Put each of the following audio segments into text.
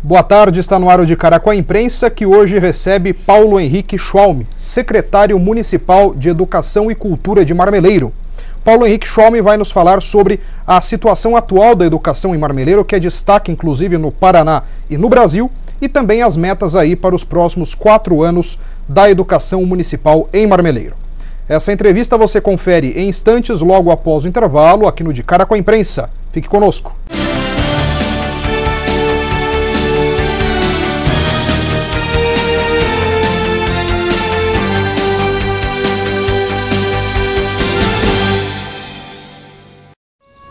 Boa tarde, está no ar o De Cara com a Imprensa, que hoje recebe Paulo Henrique Schwalm, secretário municipal de Educação e Cultura de Marmeleiro. Paulo Henrique Schwalm vai nos falar sobre a situação atual da educação em Marmeleiro, que é destaque inclusive no Paraná e no Brasil, e também as metas aí para os próximos 4 anos da educação municipal em Marmeleiro. Essa entrevista você confere em instantes logo após o intervalo aqui no De Cara com a Imprensa. Fique conosco.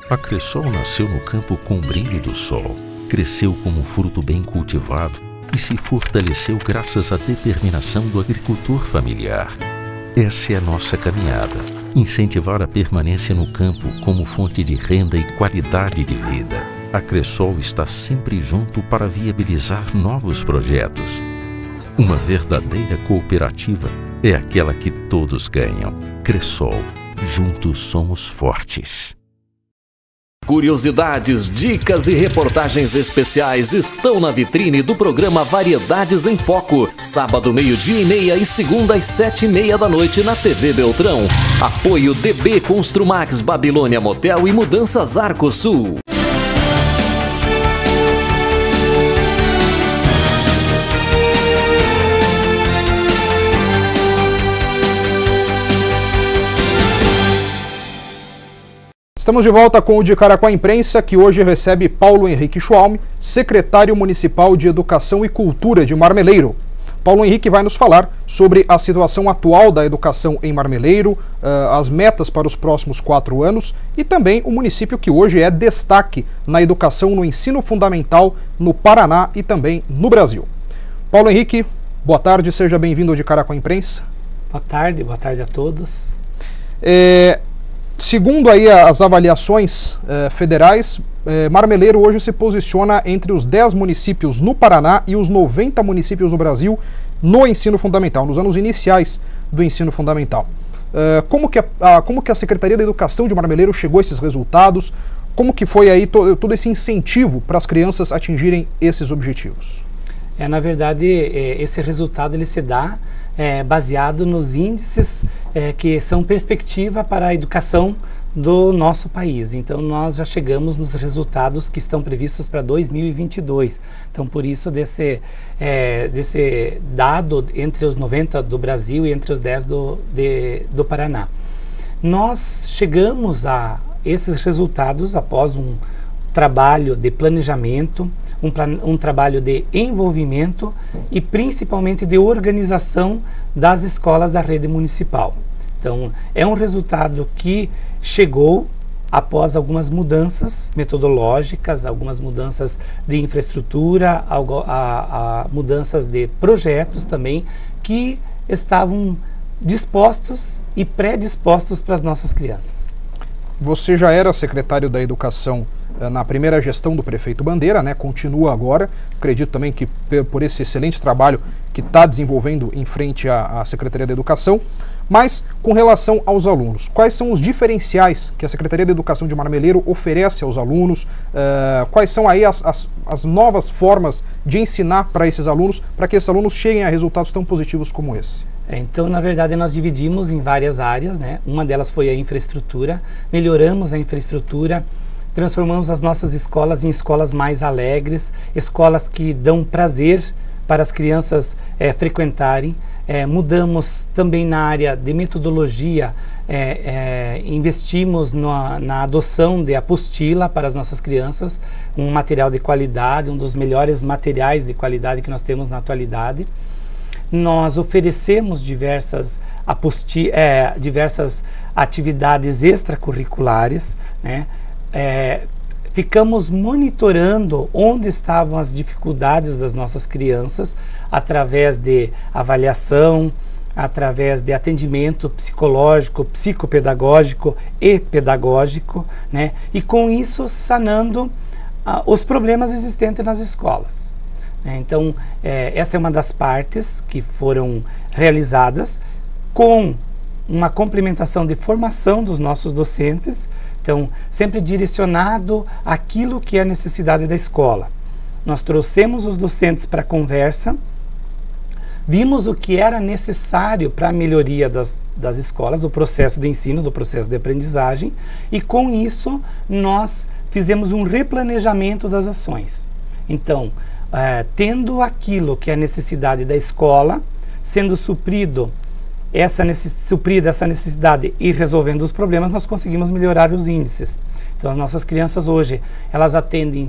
A Cressol nasceu no campo com o brilho do sol, cresceu como um fruto bem cultivado e se fortaleceu graças à determinação do agricultor familiar. Essa é a nossa caminhada, incentivar a permanência no campo como fonte de renda e qualidade de vida. A Cressol está sempre junto para viabilizar novos projetos. Uma verdadeira cooperativa é aquela que todos ganham. Cressol, juntos somos fortes. Curiosidades, dicas e reportagens especiais estão na vitrine do programa Variedades em Foco. Sábado, 12h30 e segunda às 7h30 da noite na TV Beltrão. Apoio DB Construmax, Babilônia Motel e Mudanças Arco Sul. Estamos de volta com o De Cara com a Imprensa, que hoje recebe Paulo Henrique Schwalm, secretário municipal de Educação e Cultura de Marmeleiro. Paulo Henrique vai nos falar sobre a situação atual da educação em Marmeleiro, as metas para os próximos 4 anos e também o município que hoje é destaque na educação no ensino fundamental no Paraná e também no Brasil. Paulo Henrique, boa tarde, seja bem-vindo ao De Cara com a Imprensa. Boa tarde a todos. Segundo aí as avaliações federais, Marmeleiro hoje se posiciona entre os 10 municípios no Paraná e os 90 municípios no Brasil no ensino fundamental, nos anos iniciais do ensino fundamental. Como que a Secretaria da Educação de Marmeleiro chegou a esses resultados? Como que foi aí todo esse incentivo para as crianças atingirem esses objetivos? Na verdade, esse resultado ele se dá baseado nos índices que são perspectiva para a educação do nosso país. Então, nós já chegamos nos resultados que estão previstos para 2022. Então, por isso, desse dado entre os 90 do Brasil e entre os 10 do Paraná. Nós chegamos a esses resultados após um trabalho de planejamento, um trabalho de envolvimento e principalmente de organização das escolas da rede municipal. Então, é um resultado que chegou após algumas mudanças metodológicas, algumas mudanças de infraestrutura, mudanças de projetos também, que estavam dispostos e predispostos para as nossas crianças. Você já era secretário da Educação na primeira gestão do prefeito Bandeira, né? Continua agora. Acredito também que por esse excelente trabalho que está desenvolvendo em frente à Secretaria da Educação. Mas com relação aos alunos, quais são os diferenciais que a Secretaria da Educação de Marmeleiro oferece aos alunos? Quais são aí as novas formas de ensinar para esses alunos, para que esses alunos cheguem a resultados tão positivos como esse? Então, na verdade, nós dividimos em várias áreas, né? Uma delas foi a infraestrutura, melhoramos a infraestrutura, transformamos as nossas escolas em escolas mais alegres, escolas que dão prazer para as crianças frequentarem. Mudamos também na área de metodologia, investimos na adoção de apostila para as nossas crianças, um material de qualidade, um dos melhores materiais de qualidade que nós temos na atualidade. Nós oferecemos diversas atividades extracurriculares, né? Ficamos monitorando onde estavam as dificuldades das nossas crianças através de avaliação, através de atendimento psicológico, psicopedagógico e pedagógico, né? E com isso sanando os problemas existentes nas escolas. Então, essa é uma das partes que foram realizadas com uma complementação de formação dos nossos docentes, então, sempre direcionado àquilo que é a necessidade da escola. nós trouxemos os docentes para a conversa, vimos o que era necessário para a melhoria das escolas, do processo de ensino, do processo de aprendizagem, e com isso nós fizemos um replanejamento das ações. Então, tendo aquilo que é a necessidade da escola, sendo suprida essa necessidade e resolvendo os problemas, nós conseguimos melhorar os índices. Então, as nossas crianças hoje, elas atendem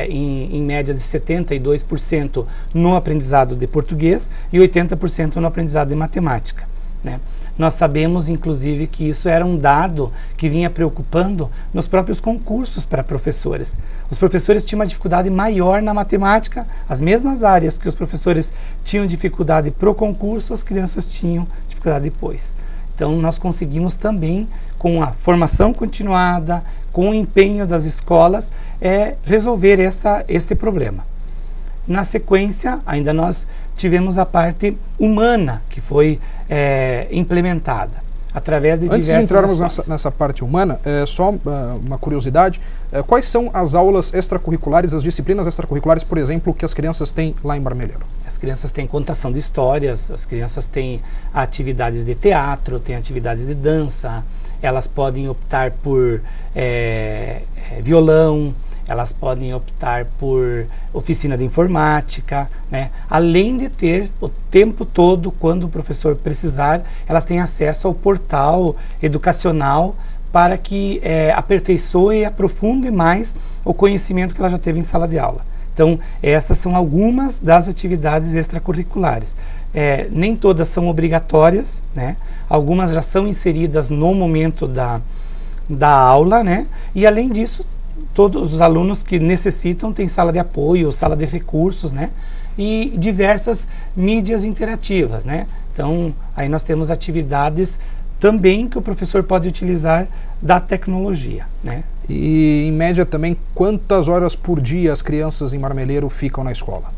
em média de 72% no aprendizado de português e 80% no aprendizado de matemática, né? Nós sabemos, inclusive, que isso era um dado que vinha preocupando nos próprios concursos para professores. Os professores tinham uma dificuldade maior na matemática, as mesmas áreas que os professores tinham dificuldade para o concurso, as crianças tinham dificuldade depois. Então, nós conseguimos também, com a formação continuada, com o empenho das escolas, resolver este problema. Na sequência, ainda nós tivemos a parte humana que foi implementada através de diversas Antes de entrarmos nessa parte humana, só uma curiosidade, quais são as aulas extracurriculares, as disciplinas extracurriculares, por exemplo, que as crianças têm lá em Marmeleiro? As crianças têm contação de histórias, as crianças têm atividades de teatro, têm atividades de dança, elas podem optar por violão, elas podem optar por oficina de informática, né? Além de ter o tempo todo, quando o professor precisar, elas têm acesso ao portal educacional para que aperfeiçoe e aprofunde mais o conhecimento que ela já teve em sala de aula. Então, essas são algumas das atividades extracurriculares. Nem todas são obrigatórias, né? Algumas já são inseridas no momento da aula, né? E além disso, todos os alunos que necessitam têm sala de apoio, sala de recursos, né? E diversas mídias interativas, né? Então, aí nós temos atividades também que o professor pode utilizar da tecnologia, né? E, em média, também, quantas horas por dia as crianças em Marmeleiro ficam na escola?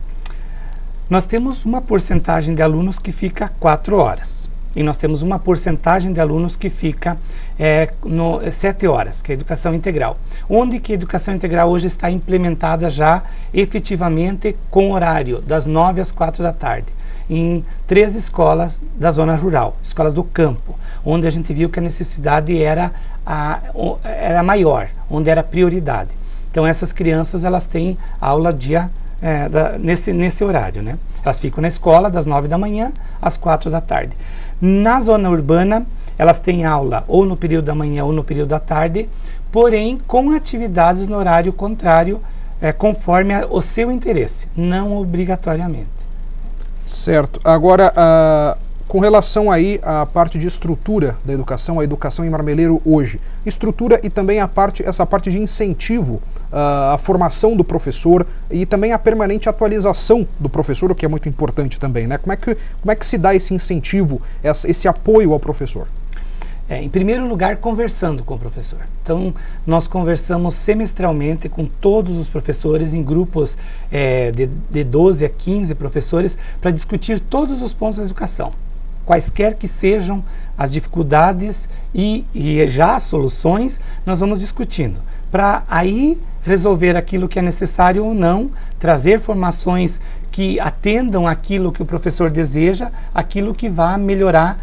Nós temos uma porcentagem de alunos que fica 4 horas. E nós temos uma porcentagem de alunos que fica 7 horas, que é a educação integral. Onde que a educação integral hoje está implementada já efetivamente com horário das 9 às 4 da tarde. Em 3 escolas da zona rural, escolas do campo, onde a gente viu que a necessidade era maior, onde era prioridade. Então essas crianças, elas têm aula nesse horário, né? Elas ficam na escola das 9 da manhã às 4 da tarde. Na zona urbana, elas têm aula ou no período da manhã ou no período da tarde, porém com atividades no horário contrário, conforme o seu interesse, não obrigatoriamente. Certo. Agora, com relação aí à parte de estrutura da educação, a educação em Marmeleiro hoje, estrutura e também essa parte de incentivo à formação do professor e também a permanente atualização do professor, o que é muito importante também, né? Como é que se dá esse incentivo, esse apoio ao professor? Em primeiro lugar, conversando com o professor. Então, nós conversamos semestralmente com todos os professores em grupos de 12 a 15 professores para discutir todos os pontos da educação. Quaisquer que sejam as dificuldades e já as soluções, nós vamos discutindo. Para aí resolver aquilo que é necessário ou não, trazer formações que atendam aquilo que o professor deseja, aquilo que vai melhorar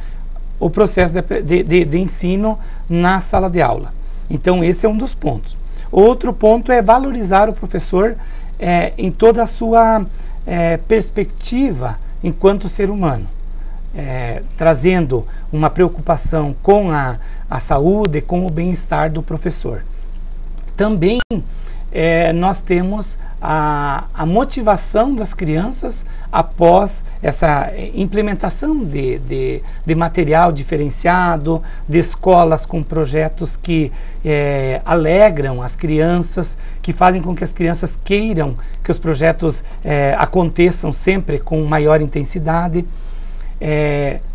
o processo de ensino na sala de aula. Então, esse é um dos pontos. Outro ponto é valorizar o professor em toda a sua perspectiva enquanto ser humano. Trazendo uma preocupação com a saúde, com o bem-estar do professor. Também nós temos a motivação das crianças após essa implementação de material diferenciado, de escolas com projetos que alegram as crianças, que fazem com que as crianças queiram que os projetos aconteçam sempre com maior intensidade.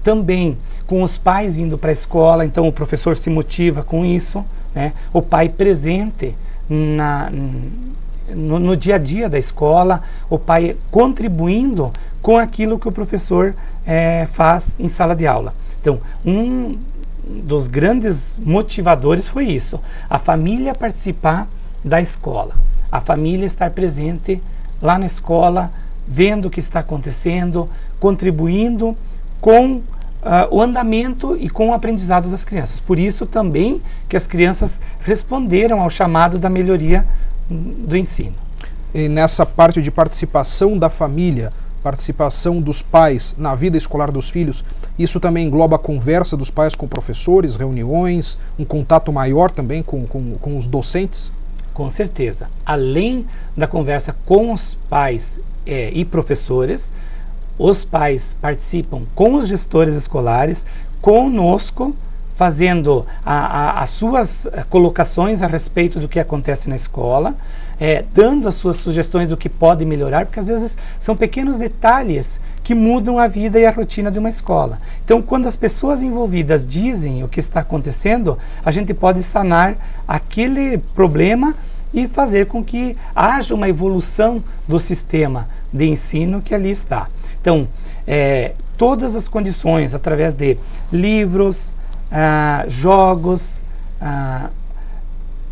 Também com os pais vindo para a escola, então o professor se motiva com isso, né? O pai presente no dia a dia da escola, o pai contribuindo com aquilo que o professor faz em sala de aula. Então, um dos grandes motivadores foi isso, a família participar da escola, a família estar presente lá na escola, vendo o que está acontecendo, contribuindo com o andamento e com o aprendizado das crianças. Por isso também que as crianças responderam ao chamado da melhoria do ensino. E nessa parte de participação da família, participação dos pais na vida escolar dos filhos, isso também engloba a conversa dos pais com professores, reuniões, um contato maior também com os docentes? Com certeza. Além da conversa com os pais e professores, os pais participam com os gestores escolares, conosco, fazendo as suas colocações a respeito do que acontece na escola, dando as suas sugestões do que pode melhorar, porque às vezes são pequenos detalhes que mudam a vida e a rotina de uma escola. Então, quando as pessoas envolvidas dizem o que está acontecendo, a gente pode sanar aquele problema e fazer com que haja uma evolução do sistema de ensino que ali está. Então, todas as condições, através de livros, jogos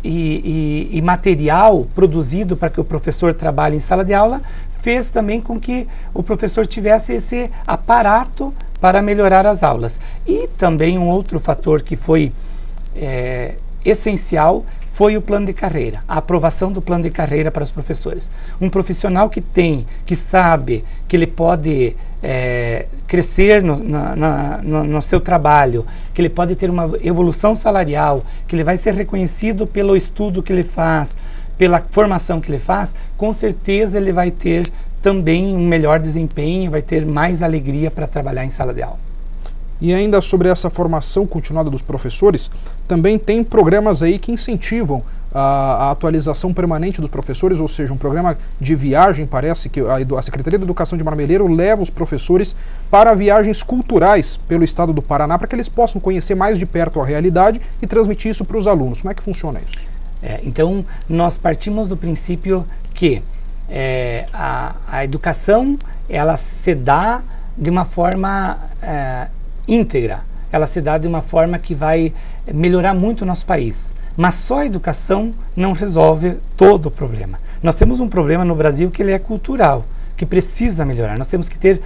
e material produzido para que o professor trabalhe em sala de aula, fez também com que o professor tivesse esse aparato para melhorar as aulas. E também um outro fator que foi essencial foi o plano de carreira, a aprovação do plano de carreira para os professores. Um profissional que sabe que ele pode crescer no seu trabalho, que ele pode ter uma evolução salarial, que ele vai ser reconhecido pelo estudo que ele faz, pela formação que ele faz, com certeza ele vai ter também um melhor desempenho, vai ter mais alegria para trabalhar em sala de aula. E ainda sobre essa formação continuada dos professores, também tem programas aí que incentivam a atualização permanente dos professores, ou seja, um programa de viagem, parece que a Secretaria de Educação de Marmeleiro leva os professores para viagens culturais pelo estado do Paraná, para que eles possam conhecer mais de perto a realidade e transmitir isso para os alunos. Como é que funciona isso? Então, nós partimos do princípio que a educação, ela se dá de uma forma íntegra, ela se dá de uma forma que vai melhorar muito o nosso país. Mas só a educação não resolve todo o problema. Nós temos um problema no Brasil que ele é cultural, que precisa melhorar. Nós temos que ter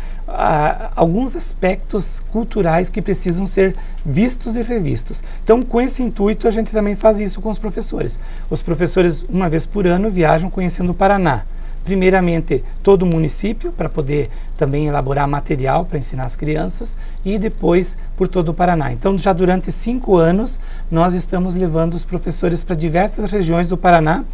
alguns aspectos culturais que precisam ser vistos e revistos. Então, com esse intuito, a gente também faz isso com os professores. Os professores, uma vez por ano, viajam conhecendo o Paraná. Primeiramente, todo o município, para poder também elaborar material para ensinar as crianças, e depois por todo o Paraná. Então, já durante 5 anos, nós estamos levando os professores para diversas regiões do Paraná,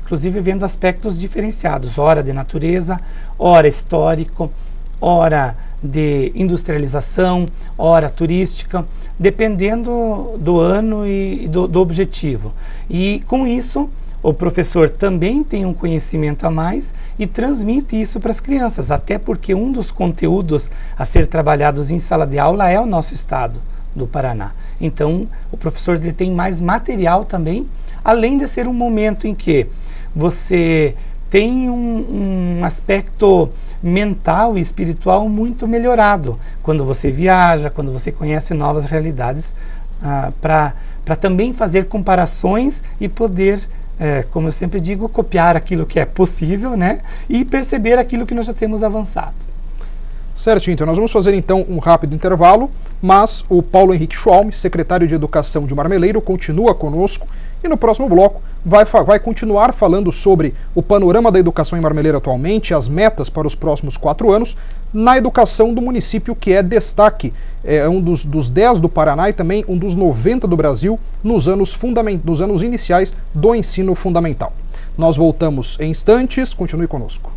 inclusive vendo aspectos diferenciados, ora de natureza, ora histórico, ora de industrialização, ora turística, dependendo do ano e do objetivo. E com isso, o professor também tem um conhecimento a mais e transmite isso para as crianças, até porque um dos conteúdos a ser trabalhados em sala de aula é o nosso estado do Paraná. Então, o professor ele tem mais material também, além de ser um momento em que você tem um aspecto mental e espiritual muito melhorado, quando você viaja, quando você conhece novas realidades, para também fazer comparações e poder, como eu sempre digo, copiar aquilo que é possível, né? E perceber aquilo que nós já temos avançado. Certo, então nós vamos fazer então um rápido intervalo, mas o Paulo Henrique Schwalm, secretário de Educação de Marmeleiro, continua conosco e no próximo bloco vai continuar falando sobre o panorama da educação em Marmeleiro atualmente, as metas para os próximos 4 anos, na educação do município, que é destaque, é um dos 10 do Paraná e também um dos 90 do Brasil nos anos iniciais do ensino fundamental. Nós voltamos em instantes, continue conosco.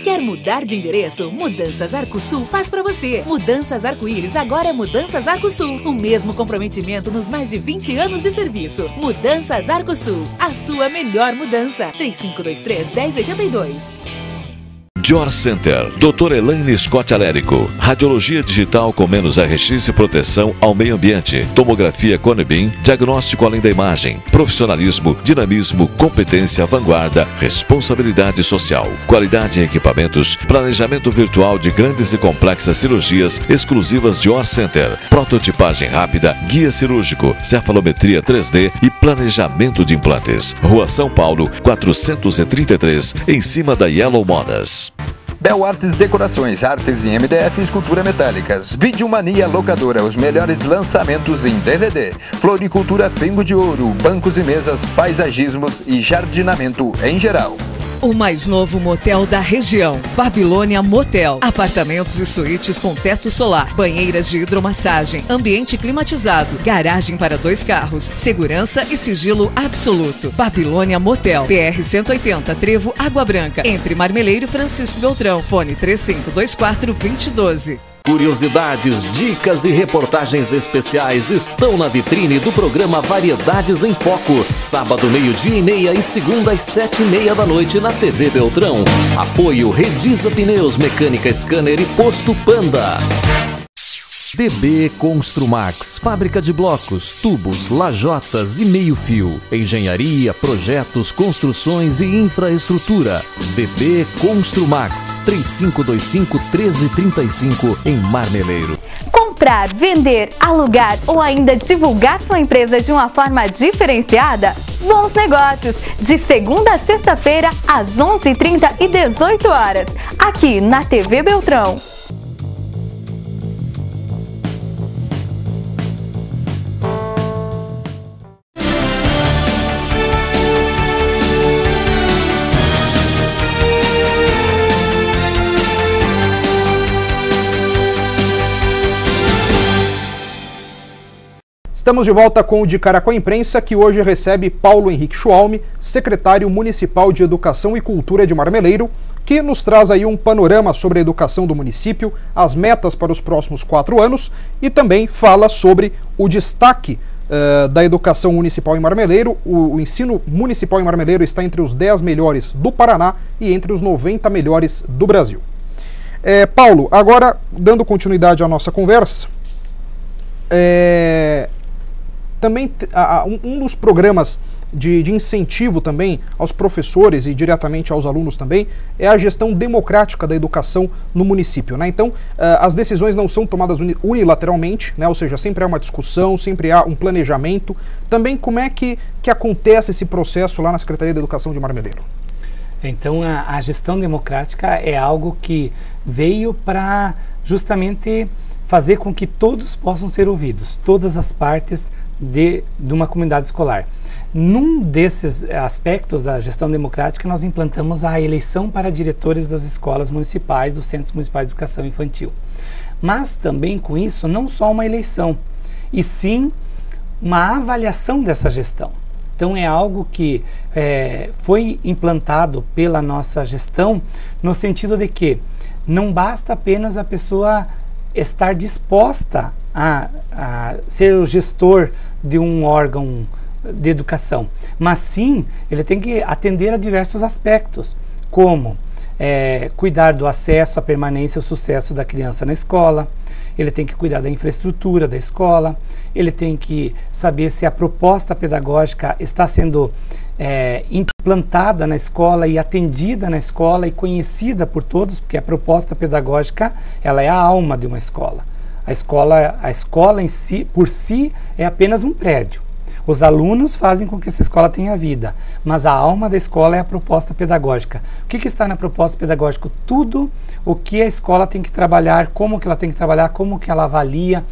Quer mudar de endereço? Mudanças Arcosul faz para você. Mudanças Arco-Íris agora é Mudanças Arcosul. O mesmo comprometimento nos mais de 20 anos de serviço. Mudanças Arcosul, a sua melhor mudança. 3523-1082. Dior Center, Dr. Elaine Scott Alérico, radiologia digital com menos RX e proteção ao meio ambiente, tomografia Conebin, diagnóstico além da imagem, profissionalismo, dinamismo, competência, vanguarda, responsabilidade social, qualidade em equipamentos, planejamento virtual de grandes e complexas cirurgias exclusivas Dior Center, prototipagem rápida, guia cirúrgico, cefalometria 3D e planejamento de implantes. Rua São Paulo, 433, em cima da Yellow Modas. Bel Artes Decorações, artes em MDF e escultura metálicas. Videomania Locadora, os melhores lançamentos em DVD. Floricultura Pingo de Ouro, bancos e mesas, paisagismos e jardinamento em geral. O mais novo motel da região, Babilônia Motel. Apartamentos e suítes com teto solar, banheiras de hidromassagem, ambiente climatizado, garagem para 2 carros, segurança e sigilo absoluto. Babilônia Motel, PR 180, Trevo, Água Branca, entre Marmeleiro e Francisco Beltrão. Fone 3524-2012. Curiosidades, dicas e reportagens especiais estão na vitrine do programa Variedades em Foco. Sábado, 12h30 e segunda às 7h30 da noite na TV Beltrão. Apoio Redisa Pneus, Mecânica Scanner e Posto Panda. DB Construmax, fábrica de blocos, tubos, lajotas e meio-fio. Engenharia, projetos, construções e infraestrutura. DB Construmax, 3525-1335 em Marmeleiro. Comprar, vender, alugar ou ainda divulgar sua empresa de uma forma diferenciada? Bons Negócios, de segunda a sexta-feira, às 11h30 e 18h, aqui na TV Beltrão. Estamos de volta com o De Cara com a Imprensa, que hoje recebe Paulo Henrique Schwalm, secretário municipal de Educação e Cultura de Marmeleiro, que nos traz aí um panorama sobre a educação do município, as metas para os próximos 4 anos e também fala sobre o destaque da educação municipal em Marmeleiro. O ensino municipal em Marmeleiro está entre os 10 melhores do Paraná e entre os 90 melhores do Brasil. Paulo, agora dando continuidade à nossa conversa, também um dos programas de incentivo também aos professores e diretamente aos alunos também é a gestão democrática da educação no município, né? Então, as decisões não são tomadas unilateralmente, né? Ou seja, sempre há uma discussão, sempre há um planejamento. Também como é que acontece esse processo lá na Secretaria de Educação de Marmeleiro? Então, a gestão democrática é algo que veio para justamente fazer com que todos possam ser ouvidos, todas as partes de uma comunidade escolar. Num desses aspectos da gestão democrática, nós implantamos a eleição para diretores das escolas municipais, dos Centros Municipais de Educação Infantil. Mas também com isso, não só uma eleição, e sim uma avaliação dessa gestão. Então é algo que foi implantado pela nossa gestão no sentido de que não basta apenas a pessoa estar disposta a ser o gestor de um órgão de educação, mas sim ele tem que atender a diversos aspectos, como cuidar do acesso, a permanência e o sucesso da criança na escola, ele tem que cuidar da infraestrutura da escola, ele tem que saber se a proposta pedagógica está sendo implantada na escola e atendida na escola e conhecida por todos, porque a proposta pedagógica ela é a alma de uma escola. A escola em si, por si, é apenas um prédio. Os alunos fazem com que essa escola tenha vida, mas a alma da escola é a proposta pedagógica. O que está na proposta pedagógica? Tudo o que a escola tem que trabalhar, como que ela tem que trabalhar, como que ela avalia,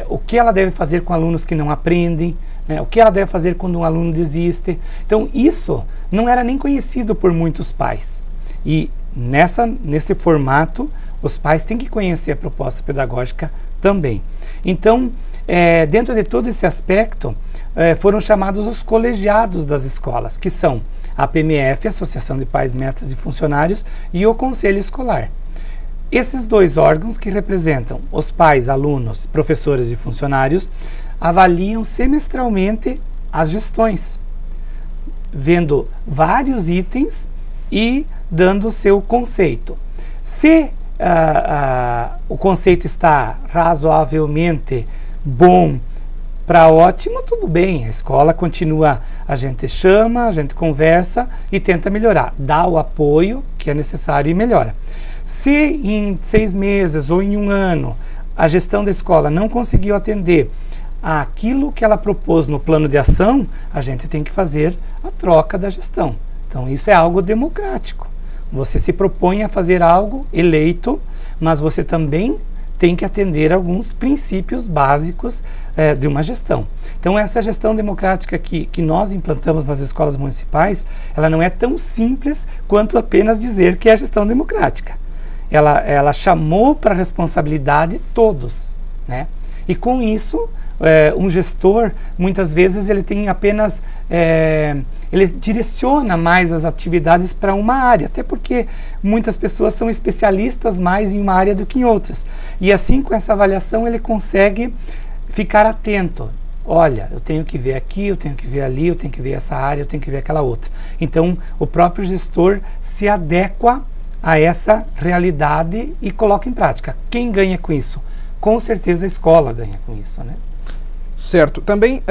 o que ela deve fazer com alunos que não aprendem, o que ela deve fazer quando um aluno desiste. Então isso não era nem conhecido por muitos pais. E nesse formato, os pais têm que conhecer a proposta pedagógica também. Então, dentro de todo esse aspecto, foram chamados os colegiados das escolas, que são a PMF, Associação de Pais, Mestres e Funcionários, e o Conselho Escolar. Esses dois órgãos que representam os pais, alunos, professores e funcionários, avaliam semestralmente as gestões, vendo vários itens e dando o seu conceito. Se o conceito está razoavelmente bom para ótimo, tudo bem, a escola continua, a gente chama, a gente conversa e tenta melhorar, dá o apoio que é necessário e melhora. Se em 6 meses ou em 1 ano a gestão da escola não conseguiu atender aquilo que ela propôs no plano de ação, a gente tem que fazer a troca da gestão. Então isso é algo democrático. Você se propõe a fazer algo eleito, mas você também tem que atender alguns princípios básicos de uma gestão. Então essa gestão democrática que nós implantamos nas escolas municipais, ela não é tão simples quanto apenas dizer que é a gestão democrática. Ela chamou para a responsabilidade todos, né? E com isso, um gestor, muitas vezes, ele tem apenas, ele direciona mais as atividades para uma área, até porque muitas pessoas são especialistas mais em uma área do que em outras. E assim, com essa avaliação, ele consegue ficar atento. Olha, eu tenho que ver aqui, eu tenho que ver ali, eu tenho que ver essa área, eu tenho que ver aquela outra. Então, o próprio gestor se adequa a essa realidade e coloca em prática. Quem ganha com isso? Com certeza a escola ganha com isso, né? Certo. Também,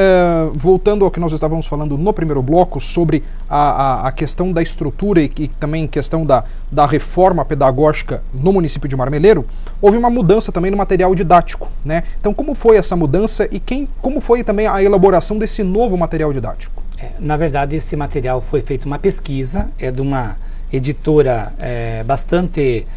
voltando ao que nós estávamos falando no primeiro bloco, sobre a questão da estrutura e também questão da reforma pedagógica no município de Marmeleiro, houve uma mudança também no material didático, né? Então, como foi essa mudança e como foi também a elaboração desse novo material didático? Na verdade, esse material foi feito uma pesquisa, é de uma editora bastante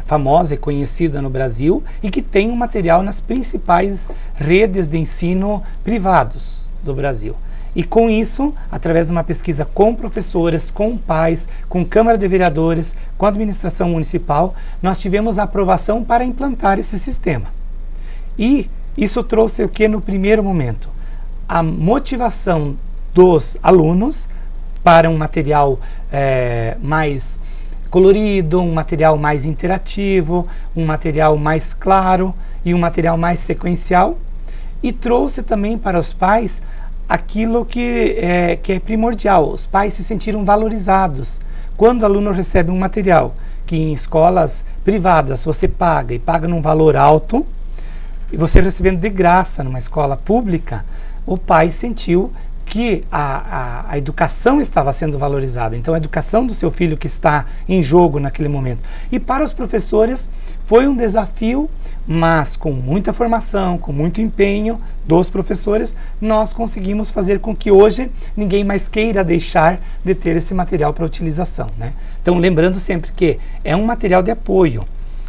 famosa e conhecida no Brasil e que tem um material nas principais redes de ensino privados do Brasil. E com isso, através de uma pesquisa com professores, com pais, com Câmara de Vereadores, com a administração municipal, nós tivemos a aprovação para implantar esse sistema. E isso trouxe o que no primeiro momento? A motivação dos alunos para um material mais colorido, um material mais interativo, um material mais claro e um material mais sequencial, e trouxe também para os pais aquilo que é primordial. Os pais se sentiram valorizados. Quando o aluno recebe um material que em escolas privadas você paga e paga num valor alto, e você recebendo de graça numa escola pública, o pai sentiu que a educação estava sendo valorizada. Então, a educação do seu filho que está em jogo naquele momento. E para os professores foi um desafio, mas com muita formação, com muito empenho dos professores, nós conseguimos fazer com que hoje ninguém mais queira deixar de ter esse material para utilização, né? Então, lembrando sempre que é um material de apoio,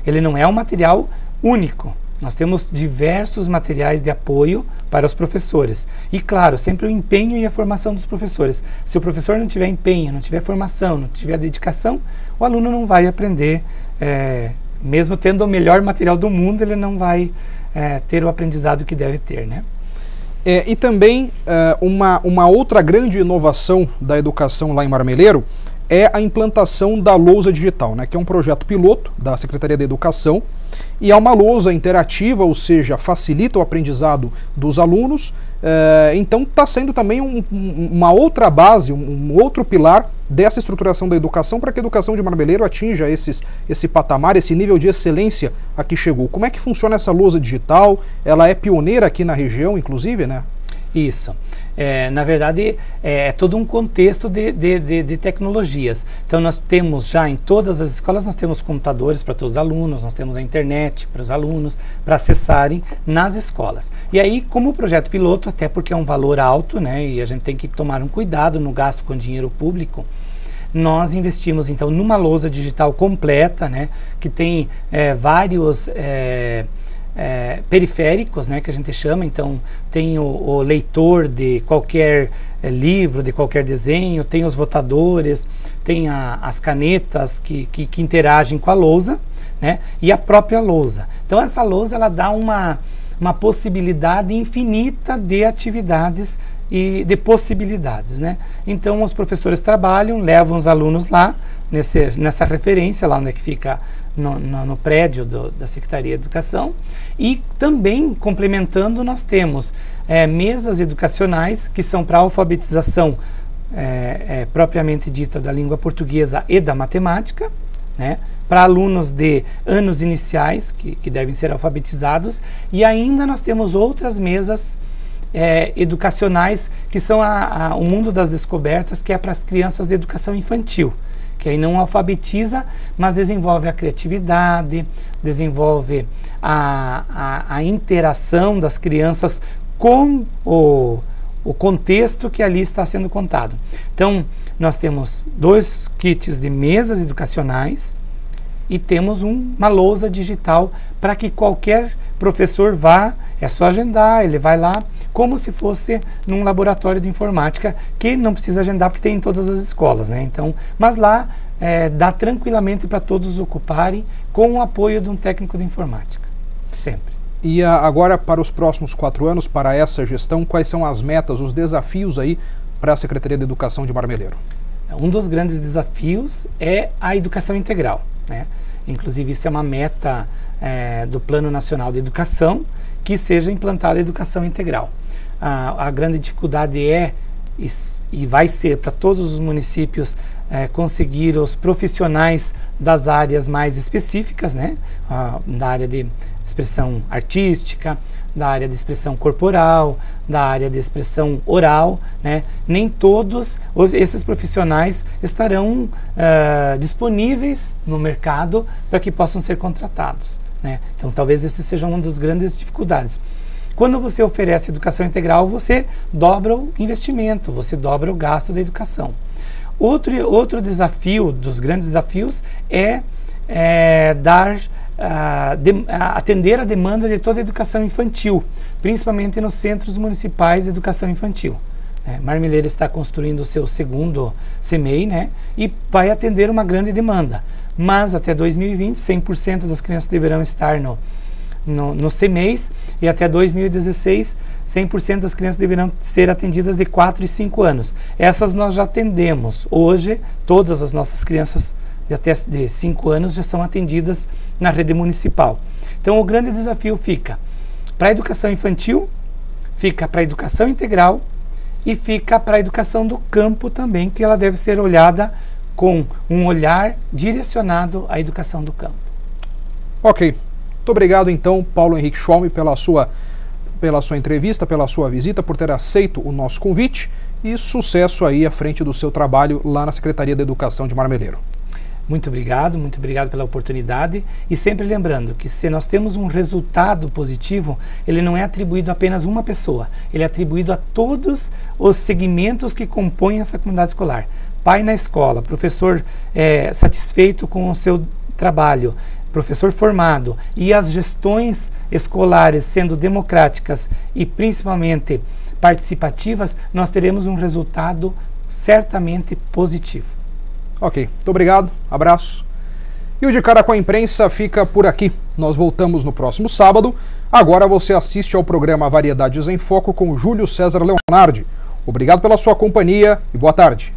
ele não é um material único. Nós temos diversos materiais de apoio para os professores. E, claro, sempre o empenho e a formação dos professores. Se o professor não tiver empenho, não tiver formação, não tiver dedicação, o aluno não vai aprender. Mesmo tendo o melhor material do mundo, ele não vai ter o aprendizado que deve ter, né? E também uma outra grande inovação da educação lá em Marmeleiro é a implantação da lousa digital, né, que é um projeto piloto da Secretaria da Educação, e é uma lousa interativa, ou seja, facilita o aprendizado dos alunos. Então está sendo também uma outra base, um outro pilar dessa estruturação da educação, para que a educação de Marmeleiro atinja esse patamar, esse nível de excelência a que chegou. Como é que funciona essa lousa digital? Ela é pioneira aqui na região, inclusive, né? Isso. Na verdade, é todo um contexto de tecnologias. Então, nós temos já em todas as escolas, nós temos computadores para todos os alunos, nós temos a internet para os alunos, para acessarem nas escolas. E aí, como projeto piloto, até porque é um valor alto, né, e a gente tem que tomar um cuidado no gasto com dinheiro público, nós investimos, então, numa lousa digital completa, né, que tem vários periféricos, né, que a gente chama. Então tem o leitor de qualquer livro, de qualquer desenho, tem os votadores, tem as canetas que interagem com a lousa, né, e a própria lousa. Então essa lousa, ela dá uma possibilidade infinita de atividades e de possibilidades, né? Então os professores trabalham, levam os alunos lá nessa referência, lá onde é que fica no prédio da Secretaria de Educação. E também, complementando, nós temos mesas educacionais que são para alfabetização propriamente dita da língua portuguesa e da matemática, né? Para alunos de anos iniciais, que devem ser alfabetizados, e ainda nós temos outras mesas educacionais, que são o mundo das descobertas, que é para as crianças de educação infantil, que aí não alfabetiza, mas desenvolve a criatividade, desenvolve a interação das crianças com o contexto que ali está sendo contado. Então, nós temos 2 kits de mesas educacionais e temos uma lousa digital para que qualquer professor vá, é só agendar, ele vai lá, como se fosse num laboratório de informática, que não precisa agendar porque tem em todas as escolas, né? Então, mas lá dá tranquilamente para todos ocuparem, com o apoio de um técnico de informática, sempre. E agora, para os próximos 4 anos, para essa gestão, quais são as metas, os desafios aí para a Secretaria de Educação de Marmeleiro? Um dos grandes desafios é a educação integral, né? Inclusive, isso é uma meta do Plano Nacional de Educação, que seja implantada a educação integral. A grande dificuldade e vai ser para todos os municípios conseguir os profissionais das áreas mais específicas, né? Da área de expressão artística, da área de expressão corporal, da área de expressão oral, né? Nem todos esses profissionais estarão disponíveis no mercado para que possam ser contratados, né? Então, talvez esse seja uma das grandes dificuldades. Quando você oferece educação integral, você dobra o investimento, você dobra o gasto da educação. Outro desafio, dos grandes desafios, é atender a demanda de toda a educação infantil, principalmente nos centros municipais de educação infantil. Marmeleiro está construindo o seu segundo CMEI, né, e vai atender uma grande demanda. Mas até 2020, 100% das crianças deverão estar no CMEIs, e até 2016, 100% das crianças deverão ser atendidas de 4 e 5 anos. Essas nós já atendemos. Hoje, todas as nossas crianças de até 5 anos já são atendidas na rede municipal. Então, o grande desafio fica para a educação infantil, fica para a educação integral e fica para a educação do campo também, que ela deve ser olhada com um olhar direcionado à educação do campo. Ok. Muito obrigado, então, Paulo Henrique Schwalm, pela sua entrevista, pela sua visita, por ter aceito o nosso convite, e sucesso aí à frente do seu trabalho lá na Secretaria de Educação de Marmeleiro. Muito obrigado pela oportunidade, e sempre lembrando que se nós temos um resultado positivo, ele não é atribuído a apenas uma pessoa, ele é atribuído a todos os segmentos que compõem essa comunidade escolar. Pai na escola, professor satisfeito com o seu trabalho, professor formado, e as gestões escolares sendo democráticas e principalmente participativas, nós teremos um resultado certamente positivo. Ok, muito obrigado, abraço. E o De Cara com a Imprensa fica por aqui. Nós voltamos no próximo sábado. Agora você assiste ao programa Variedades em Foco com Júlio César Leonardi. Obrigado pela sua companhia e boa tarde.